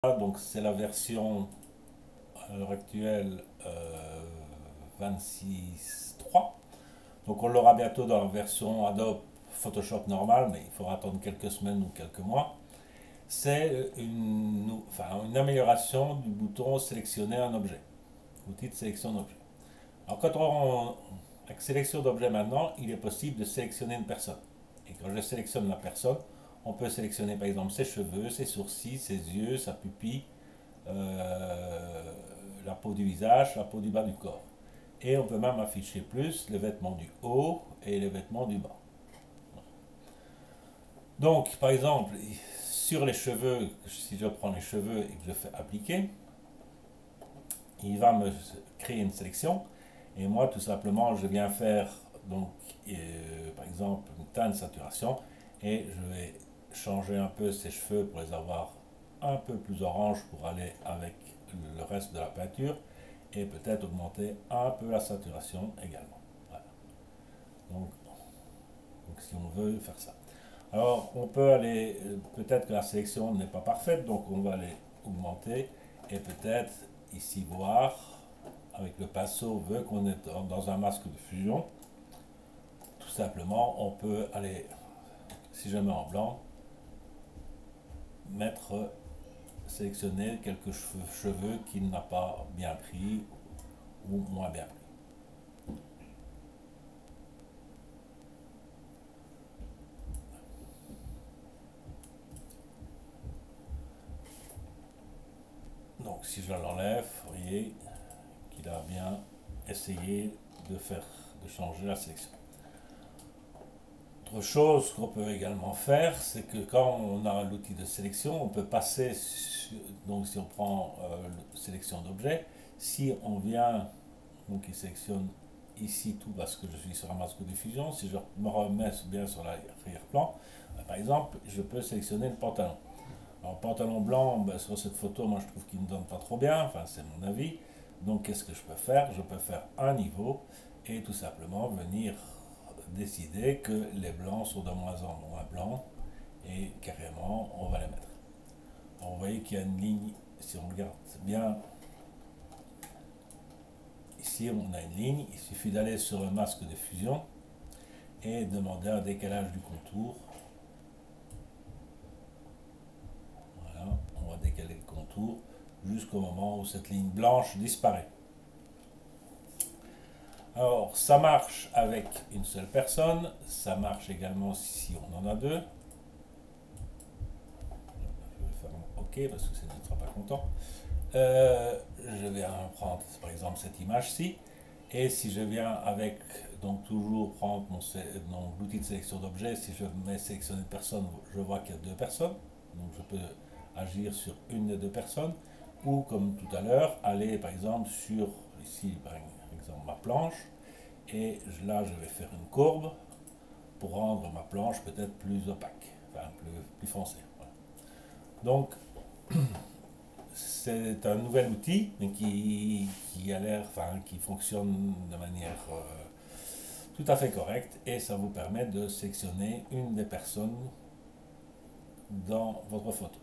Donc c'est la version à l'heure actuelle 26.3. Donc on l'aura bientôt dans la version Adobe Photoshop normale, mais il faudra attendre quelques semaines ou quelques mois. C'est une amélioration du bouton sélectionner un objet, outil de sélection d'objet. Alors avec sélection d'objet maintenant, il est possible de sélectionner une personne. Et quand je sélectionne la personne, on peut sélectionner par exemple ses cheveux, ses sourcils, ses yeux, sa pupille, la peau du visage, la peau du bas du corps. Et on peut même afficher plus les vêtements du haut et les vêtements du bas. Donc, par exemple, sur les cheveux, si je prends les cheveux et que je fais appliquer, il va me créer une sélection. Et moi, tout simplement, je viens faire, donc, par exemple, une teinte saturation. Et je vais changer un peu ces cheveux pour les avoir un peu plus orange pour aller avec le reste de la peinture. Et peut-être augmenter un peu la saturation également. Voilà. Donc si on veut faire ça. Alors, on peut aller, peut-être que la sélection n'est pas parfaite, donc on va aller augmenter et peut-être ici voir, avec le pinceau, vu qu'on est dans un masque de fusion, tout simplement, on peut aller, si je mets en blanc, sélectionner quelques cheveux qu'il n'a pas bien pris ou moins bien pris. Donc si je l'enlève, vous voyez qu'il a bien essayé de changer la sélection. Autre chose qu'on peut également faire, c'est que quand on a l'outil de sélection, on peut passer, donc si on prend sélection d'objet, si on vient, donc il sélectionne ici tout parce que je suis sur un masque de diffusion, si je me remets bien sur l'arrière-plan, par exemple, je peux sélectionner le pantalon. Alors, pantalon blanc, ben, sur cette photo, moi je trouve qu'il ne donne pas trop bien, enfin c'est mon avis. Donc qu'est-ce que je peux faire? Je peux faire un niveau et tout simplement venir décider que les blancs sont de moins en moins blancs et carrément on va les mettre. Alors, vous voyez qu'il y a une ligne, si on regarde bien, ici on a une ligne, il suffit d'aller sur le masque de fusion et demander un décalage du contour. Voilà, on va décaler le contour jusqu'au moment où cette ligne blanche disparaît. Alors, ça marche avec une seule personne, ça marche également si on en a deux. Je vais faire un OK parce que sinon il ne sera pas content. Je vais prendre par exemple cette image-ci, et si je viens avec, donc toujours prendre l'outil de sélection d'objet, si je mets sélectionner une personne, je vois qu'il y a deux personnes, donc je peux agir sur une des deux personnes, ou comme tout à l'heure, aller par exemple sur, ici par exemple ma planche, et là je vais faire une courbe pour rendre ma planche peut-être plus opaque, enfin plus foncée. Voilà. Donc c'est un nouvel outil mais qui a l'air, qui fonctionne de manière tout à fait correcte, et ça vous permet de sélectionner une des personnes dans votre photo.